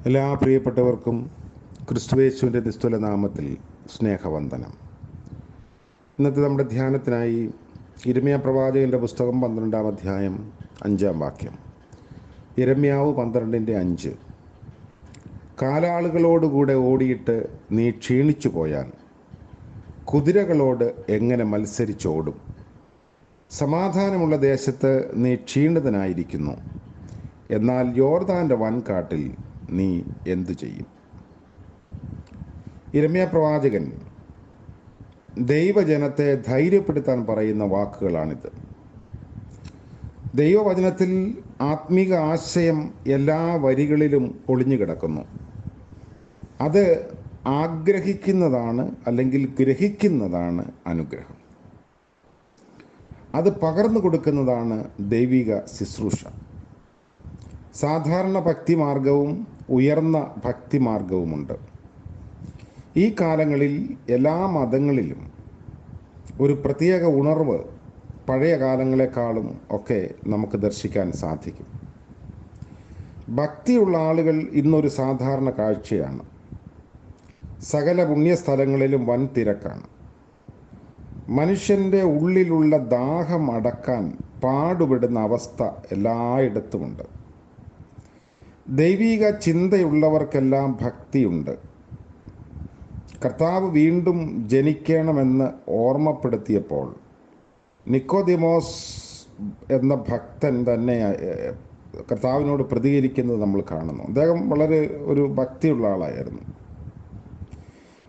എല്ലാ പ്രിയപ്പെട്ടവർക്കും ക്രിസ്തുയേശുവിൻ്റെ നിസ്തുല നാമത്തിൽ സ്നേഹവന്ദനം. ഇന്നത്തെ നമ്മുടെ ധ്യാനത്തിനായി യിരെമ്യാ പ്രവാചകൻ്റെ പുസ്തകം 12-ാം അധ്യായം 5-ാം വാക്യം. യിരെമ്യാവ് 12:5. കാലാളുകളോടുകൂടെ ഓടിയിട്ട് നീ ക്ഷീണിച്ചു പോയാൽ കുതിരകളോട് എങ്ങനെ മത്സരിച്ചോടും? സമാധാനമുള്ള ദേശത്ത് നീ ക്ഷീണിതനായിരിക്കുന്നു, എന്നാൽ യോർദാൻ്റെ വൻകാട്ടിൽ നീ എന്തു ചെയ്യും? യിരെമ്യാ പ്രവാചകൻ ദൈവജനത്തെ ധൈര്യപ്പെടുത്താൻ പറയുന്ന വാക്കുകളാണിത്. ദൈവവചനത്തിൽ ആത്മീക ആശയം എല്ലാ വരികളിലും ഒളിഞ്ഞു കിടക്കുന്നു. അത് ആഗ്രഹിക്കുന്നതാണ്, അല്ലെങ്കിൽ ഗ്രഹിക്കുന്നതാണ് അനുഗ്രഹം. അത് പകർന്നു കൊടുക്കുന്നതാണ് ദൈവിക ശുശ്രൂഷ. സാധാരണ ഭക്തിമാർഗവും ഉയർന്ന ഭക്തിമാർഗവുമുണ്ട്. ഈ കാലങ്ങളിൽ എല്ലാ മതങ്ങളിലും ഒരു പ്രത്യേക ഉണർവ് പഴയ കാലങ്ങളെക്കാളും ഒക്കെ നമുക്ക് ദർശിക്കാൻ സാധിക്കും. ഭക്തിയുള്ള ആളുകൾ ഇന്നൊരു സാധാരണ കാഴ്ചയാണ്. സകല പുണ്യസ്ഥലങ്ങളിലും വൻ തിരക്കാണ്. മനുഷ്യൻ്റെ ഉള്ളിലുള്ള ദാഹം അടക്കാൻ പാടുപെടുന്ന അവസ്ഥ എല്ലായിടത്തുമുണ്ട്. ദൈവിക ചിന്തയുള്ളവർക്കെല്ലാം ഭക്തിയുണ്ട്. കർത്താവ് വീണ്ടും ജനിക്കണമെന്ന് ഓർമ്മപ്പെടുത്തിയപ്പോൾ നിക്കോദിമോസ് എന്ന ഭക്തൻ തന്നെ കർത്താവിനോട് പ്രതികരിക്കുന്നത് നമ്മൾ കാണുന്നു. അദ്ദേഹം വളരെ ഒരു ഭക്തിയുള്ള ആളായിരുന്നു.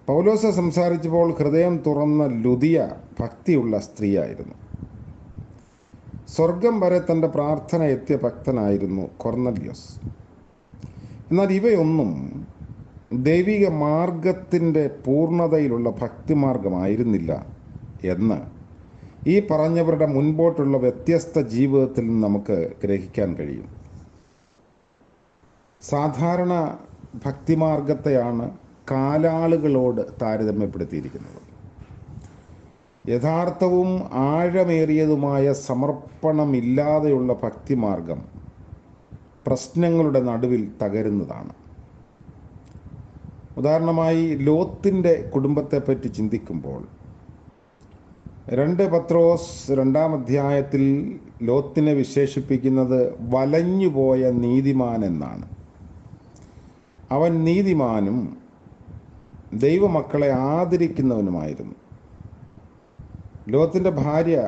പൗലോസ് സംസാരിച്ചപ്പോൾ ഹൃദയം തുറന്ന ലുദിയ ഭക്തിയുള്ള സ്ത്രീയായിരുന്നു. സ്വർഗം വരെ തൻ്റെ പ്രാർത്ഥന എത്തിയ ഭക്തനായിരുന്നു കൊർന്നല്യോസ്. എന്നാൽ ഇവയൊന്നും ദൈവിക മാർഗത്തിൻ്റെ പൂർണ്ണതയിലുള്ള ഭക്തിമാർഗമായിരുന്നില്ല എന്ന് ഈ പറഞ്ഞവരുടെ മുൻപോട്ടുള്ള വ്യത്യസ്ത ജീവിതത്തിൽ നിന്ന് നമുക്ക് ഗ്രഹിക്കാൻ കഴിയും. സാധാരണ ഭക്തിമാർഗത്തെയാണ് കാലാളുകളോട് താരതമ്യപ്പെടുത്തിയിരിക്കുന്നത്. യഥാർത്ഥവും ആഴമേറിയതുമായ സമർപ്പണമില്ലാതെയുള്ള ഭക്തിമാർഗം പ്രശ്നങ്ങളുടെ നടുവിൽ തകരുന്നതാണ്. ഉദാഹരണമായി ലോത്തിൻ്റെ കുടുംബത്തെപ്പറ്റി ചിന്തിക്കുമ്പോൾ 2 പത്രോസ് 2-ാം അധ്യായത്തിൽ ലോത്തിനെ വിശേഷിപ്പിക്കുന്നത് വലഞ്ഞുപോയ നീതിമാൻ എന്നാണ്. അവൻ നീതിമാനും ദൈവമക്കളെ ആദരിക്കുന്നവനുമായിരുന്നു. ലോത്തിൻ്റെ ഭാര്യ,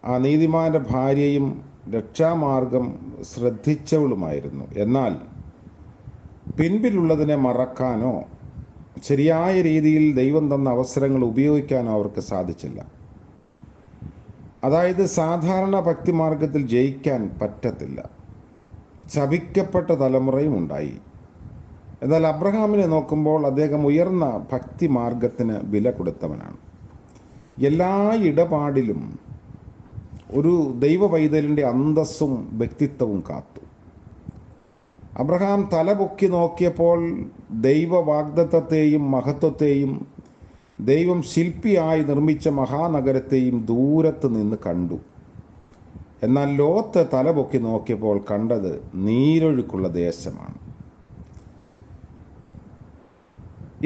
ആ നീതിമാന്റെ ഭാര്യയും രക്ഷാമാർഗം ശ്രദ്ധിച്ചവളുമായിരുന്നു. എന്നാൽ പിൻപിലുള്ളതിനെ മറക്കാനോ ശരിയായ രീതിയിൽ ദൈവം തന്ന അവസരങ്ങൾ ഉപയോഗിക്കാനോ അവർക്ക് സാധിച്ചില്ല. അതായത് സാധാരണ ഭക്തിമാർഗത്തിൽ ജയിക്കാൻ പറ്റത്തില്ല. ശപിക്കപ്പെട്ട തലമുറയും ഉണ്ടായി. എന്നാൽ അബ്രഹാമിനെ നോക്കുമ്പോൾ അദ്ദേഹം ഉയർന്ന ഭക്തിമാർഗത്തിന് വില കൊടുത്തവനാണ്. എല്ലാ ഇടപാടിലും ഒരു ദൈവ പൈതലിൻ്റെ അന്തസ്സും വ്യക്തിത്വവും കാത്തു. അബ്രഹാം തലപൊക്കി നോക്കിയപ്പോൾ ദൈവ വാഗ്ദത്തത്തെയും മഹത്വത്തെയും ദൈവം ശില്പിയായി നിർമ്മിച്ച മഹാനഗരത്തെയും ദൂരത്ത് നിന്ന് കണ്ടു. എന്നാൽ ലോത്ത് തലപൊക്കി നോക്കിയപ്പോൾ കണ്ടത് നീരൊഴുക്കുള്ള ദേശമാണ്.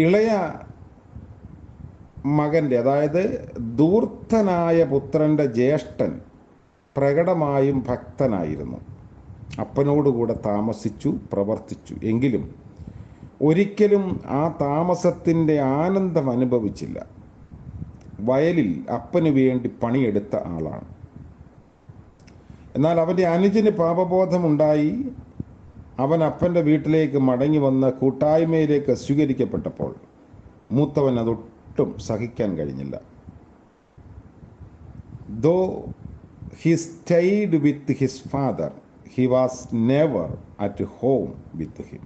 ഇളയ മകൻ്റെ, അതായത് ധൂർത്തനായ പുത്രൻ്റെ ജ്യേഷ്ഠൻ പ്രകടമായും ഭക്തനായിരുന്നു. അപ്പനോടുകൂടെ താമസിച്ചു, പ്രവർത്തിച്ചു. എങ്കിലും ഒരിക്കലും ആ താമസത്തിൻ്റെ ആനന്ദം അനുഭവിച്ചില്ല. വയലിൽ അപ്പന് വേണ്ടി പണിയെടുത്ത ആളാണ്. എന്നാൽ അവൻ്റെ അനുജന് പാപബോധമുണ്ടായി. അവൻ അപ്പൻ്റെ വീട്ടിലേക്ക് മടങ്ങി വന്ന് കൂട്ടായ്മയിലേക്ക് സ്വീകരിക്കപ്പെട്ടപ്പോൾ മൂത്തവൻ അതൊട്ടും സഹിക്കാൻ കഴിഞ്ഞില്ല. ദോ he stayed with his father, he was never at home with him.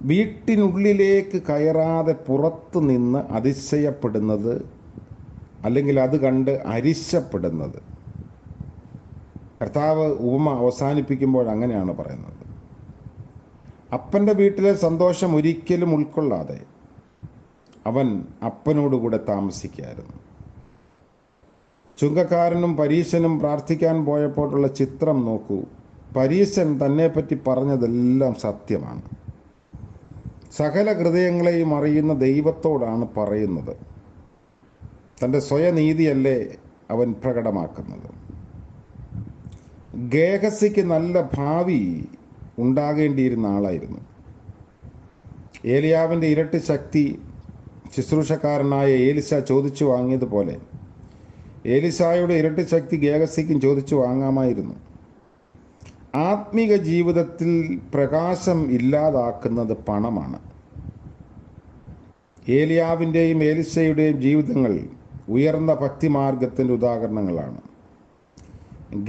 വീട്ടിനുള്ളിലേക്ക് കയറാതെ പുറത്തു നിന്ന് അതിശയപ്പെടുന്നത്, അല്ലെങ്കിൽ അത് കണ്ട് അരിശപ്പെടുന്നത്. കർത്താവ് ഉപമ അവസാനിപ്പിക്കുമ്പോൾ അങ്ങനെയാണ് പറയുന്നത്. അപ്പൻ്റെ വീട്ടിലെ സന്തോഷം ഒരിക്കലും ഉൾക്കൊള്ളാതെ അവൻ അപ്പനോടുകൂടെ താമസിക്കുകയായിരുന്നു. ചുങ്കക്കാരനും പരീശനും പ്രാർത്ഥിക്കാൻ പോയപ്പോഴുള്ള ചിത്രം നോക്കൂ. പരീശൻ തന്നെപ്പറ്റി പറഞ്ഞതെല്ലാം സത്യമാണ്. സകല ഹൃദയങ്ങളെയും അറിയുന്ന ദൈവത്തോടാണ് പറയുന്നത്. തൻ്റെ സ്വയനീതിയല്ലേ അവൻ പ്രകടമാക്കുന്നത്. ഗേഹസിക്ക് നല്ല ഭാവി ഉണ്ടാകേണ്ടിയിരുന്ന ആളായിരുന്നു. ഏലിയാവിൻ്റെ ഇരട്ടി ശക്തി ശുശ്രൂഷക്കാരനായ ഏലിശ ചോദിച്ചു വാങ്ങിയതുപോലെ ഏലിശായുടെ ഇരട്ടി ശക്തി ഗേഹസിക്കും ചോദിച്ചു വാങ്ങാമായിരുന്നു. ആത്മീക ജീവിതത്തിൽ പ്രകാശം ഇല്ലാതാക്കുന്നത് പണമാണ്. ഏലിയാവിൻ്റെയും ഏലിശയുടെയും ജീവിതങ്ങൾ ഉയർന്ന ഭക്തിമാർഗത്തിൻ്റെ ഉദാഹരണങ്ങളാണ്.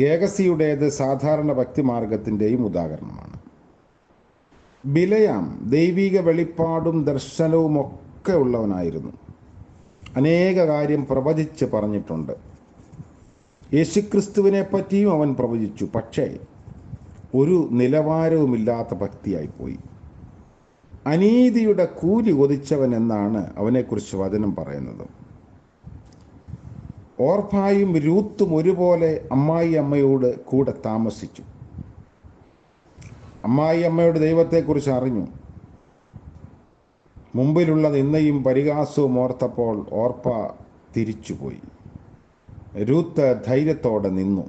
ഗേഹസിയുടേത് സാധാരണ ഭക്തിമാർഗത്തിൻ്റെയും ഉദാഹരണമാണ്. ബിലയാം ദൈവിക വെളിപ്പാടും ദർശനവും ഒക്കെ ഉള്ളവനായിരുന്നു. അനേക കാര്യം പ്രവചിച്ച് പറഞ്ഞിട്ടുണ്ട്. യേശുക്രിസ്തുവിനെ പറ്റിയും അവൻ പ്രവചിച്ചു. പക്ഷേ ഒരു നിലവാരവുമില്ലാത്ത ഭക്തിയായിപ്പോയി. അനീതിയുടെ കൂലി കൊതിച്ചവൻ എന്നാണ് അവനെക്കുറിച്ച് വചനം പറയുന്നത്. ഓർഫായും രൂത്തും ഒരുപോലെ അമ്മായി അമ്മയോട് കൂടെ താമസിച്ചു. അമ്മായി അമ്മയുടെ ദൈവത്തെക്കുറിച്ച് അറിഞ്ഞു. മുമ്പിലുള്ള നിന്ദയും പരിഹാസവും ഓർത്തപ്പോൾ ഓർപ്പ തിരിച്ചുപോയി. രൂത്ത് ധൈര്യത്തോടെ നിന്നു.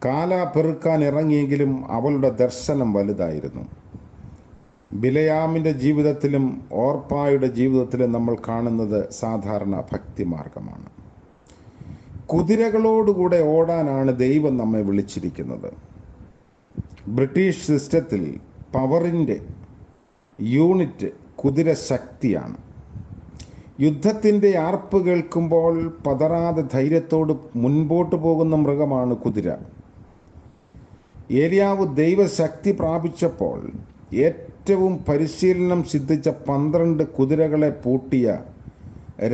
കാല പെറുക്കാൻ ഇറങ്ങിയെങ്കിലും അവളുടെ ദർശനം വലുതായിരുന്നു. ബിലയാമിൻ്റെ ജീവിതത്തിലും ഓർപ്പായുടെ ജീവിതത്തിലും നമ്മൾ കാണുന്നത് സാധാരണ ഭക്തിമാർഗമാണ്. കുതിരകളോടുകൂടെ ഓടാനാണ് ദൈവം നമ്മെ വിളിച്ചിരിക്കുന്നത്. ബ്രിട്ടീഷ് സിസ്റ്റത്തിൽ പവറിൻ്റെ യൂണിറ്റ് കുതിര ശക്തിയാണ്. യുദ്ധത്തിൻ്റെ ആർപ്പ് കേൾക്കുമ്പോൾ പതറാതെ ധൈര്യത്തോട് മുൻപോട്ട് പോകുന്ന മൃഗമാണ് കുതിര. ഏലിയാവ് ദൈവശക്തി പ്രാപിച്ചപ്പോൾ ഏറ്റവും പരിശീലനം സിദ്ധിച്ച 12 കുതിരകളെ പൂട്ടിയ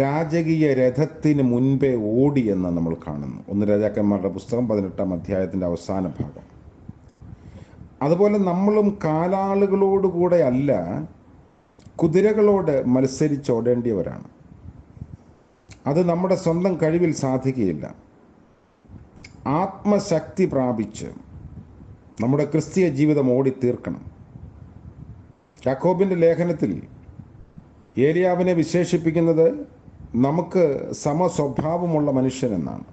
രാജകീയ രഥത്തിന് മുൻപേ ഓടിയെന്ന് നമ്മൾ കാണുന്നു. 1 രാജാക്കന്മാരുടെ പുസ്തകം 18-ാം അധ്യായത്തിൻ്റെ അവസാന ഭാഗം. അതുപോലെ നമ്മളും കാലാളുകളോടുകൂടെ അല്ല, കുതിരകളോട് മത്സരിച്ചോടേണ്ടിയവരാണ്. അത് നമ്മുടെ സ്വന്തം കഴിവിൽ സാധിക്കുകയില്ല. ആത്മശക്തി പ്രാപിച്ച് നമ്മുടെ ക്രിസ്തീയ ജീവിതം ഓടിത്തീർക്കണം. യാക്കോബിൻ്റെ ലേഖനത്തിൽ ഏലിയാവിനെ വിശേഷിപ്പിക്കുന്നത് നമുക്ക് സമസ്വഭാവമുള്ള മനുഷ്യനെന്നാണ്.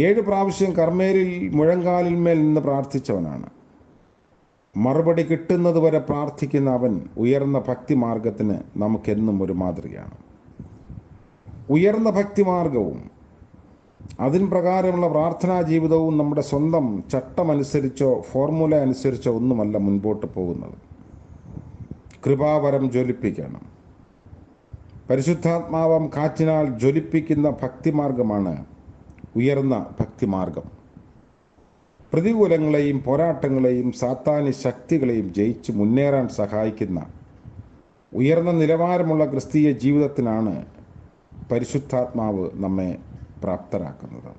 7 പ്രാവശ്യം കർമ്മേലിൽ മുഴങ്കാലിന്മേൽ നിന്ന് പ്രാർത്ഥിച്ചവനാണ്. മറുപടി കിട്ടുന്നത് വരെ പ്രാർത്ഥിക്കുന്ന അവൻ ഉയർന്ന ഭക്തിമാർഗത്തിന് നമുക്കെന്നും ഒരു മാതൃകയാണ്. ഉയർന്ന ഭക്തിമാർഗവും അതിന് പ്രകാരമുള്ള പ്രാർത്ഥനാ ജീവിതവും നമ്മുടെ സ്വന്തം ചട്ടമനുസരിച്ചോ ഫോർമുല അനുസരിച്ചോ ഒന്നുമല്ല മുൻപോട്ട് പോകുന്നത്. കൃപാവരം ജ്വലിപ്പിക്കണം. പരിശുദ്ധാത്മാവം കാറ്റിനാൽ ജ്വലിപ്പിക്കുന്ന ഭക്തിമാർഗമാണ് ഉയർന്ന ഭക്തിമാർഗം. പ്രതികൂലങ്ങളെയും പോരാട്ടങ്ങളെയും സാത്താനി ശക്തികളെയും ജയിച്ച് മുന്നേറാൻ സഹായിക്കുന്ന ഉയർന്ന നിലവാരമുള്ള ക്രിസ്തീയ ജീവിതത്തിനാണ് പരിശുദ്ധാത്മാവ് നമ്മെ പ്രാപ്തരാക്കുന്നത്.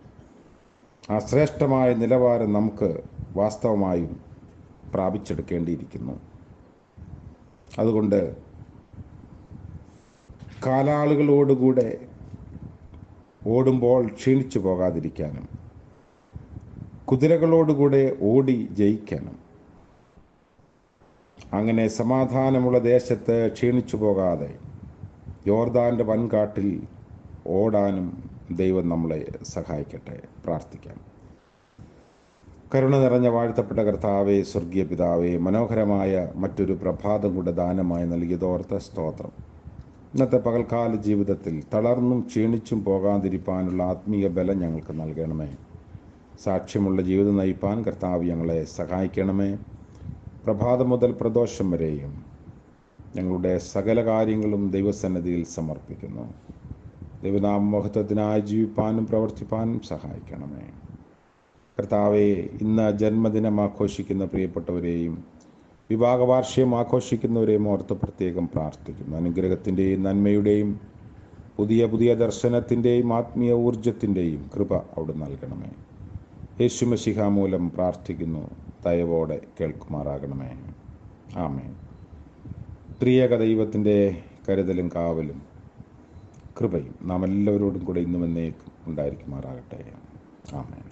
ആ ശ്രേഷ്ഠമായ നിലവാരം നമുക്ക് വാസ്തവമായും പ്രാപിച്ചെടുക്കേണ്ടിയിരിക്കുന്നു. അതുകൊണ്ട് കാലാളുകളോടുകൂടെ ഓടുമ്പോൾ ക്ഷീണിച്ചു പോകാതിരിക്കാനും കുതിരകളോടുകൂടെ ഓടി ജയിക്കാനും, അങ്ങനെ സമാധാനമുള്ള ദേശത്ത് ക്ഷീണിച്ചു പോകാതെ യോർദാൻ്റെ വൻകാട്ടിൽ ഓടാനും ദൈവം നമ്മളെ സഹായിക്കട്ടെ. പ്രാർത്ഥിക്കാം. കരുണ നിറഞ്ഞ വാഴ്ത്തപ്പെട്ട കർത്താവേ, സ്വർഗീയ പിതാവേ, മനോഹരമായ മറ്റൊരു പ്രഭാതം കൂടെ ദാനമായി നൽകിയതോർത്ത് സ്തോത്രം. ഇന്നത്തെ പകൽക്കാല ജീവിതത്തിൽ തളർന്നും ക്ഷീണിച്ചും പോകാതിരിക്കാനുള്ള ആത്മീയ ബലം ഞങ്ങൾക്ക് നൽകണമേ. സാക്ഷ്യമുള്ള ജീവിതം നയിപ്പാൻ കർത്താവ് ഞങ്ങളെ സഹായിക്കണമേ. പ്രഭാതം മുതൽ പ്രദോഷം വരെയും ഞങ്ങളുടെ സകല കാര്യങ്ങളും ദൈവസന്നിധിയിൽ സമർപ്പിക്കുന്നു. ദൈവനാമ മഹത്വത്തിനായി ജീവിപ്പാനും പ്രവർത്തിപ്പാനും സഹായിക്കണമേ. കർത്താവെ, ഇന്ന് ജന്മദിനം ആഘോഷിക്കുന്ന പ്രിയപ്പെട്ടവരെയും വിവാഹവാർഷികം ആഘോഷിക്കുന്നവരെയും ഓർത്ത് പ്രത്യേകം പ്രാർത്ഥിക്കുന്നു. അനുഗ്രഹത്തിൻ്റെയും നന്മയുടെയും പുതിയ പുതിയ ദർശനത്തിൻ്റെയും ആത്മീയ ഊർജത്തിൻ്റെയും കൃപ അവിടെ നൽകണമേ. യേശു മശിഹ മൂലം പ്രാർത്ഥിക്കുന്നു. ദയവോടെ കേൾക്കുമാറാകണമേ. ആമേൻ. ത്രിയേക ദൈവത്തിൻ്റെ കരുതലും കാവലും കൃപയും നാം എല്ലാവരോടും കൂടെ ഇന്നും എന്നേക്കും ഉണ്ടായിരിക്കുമാറാകട്ടെ. ആമേൻ.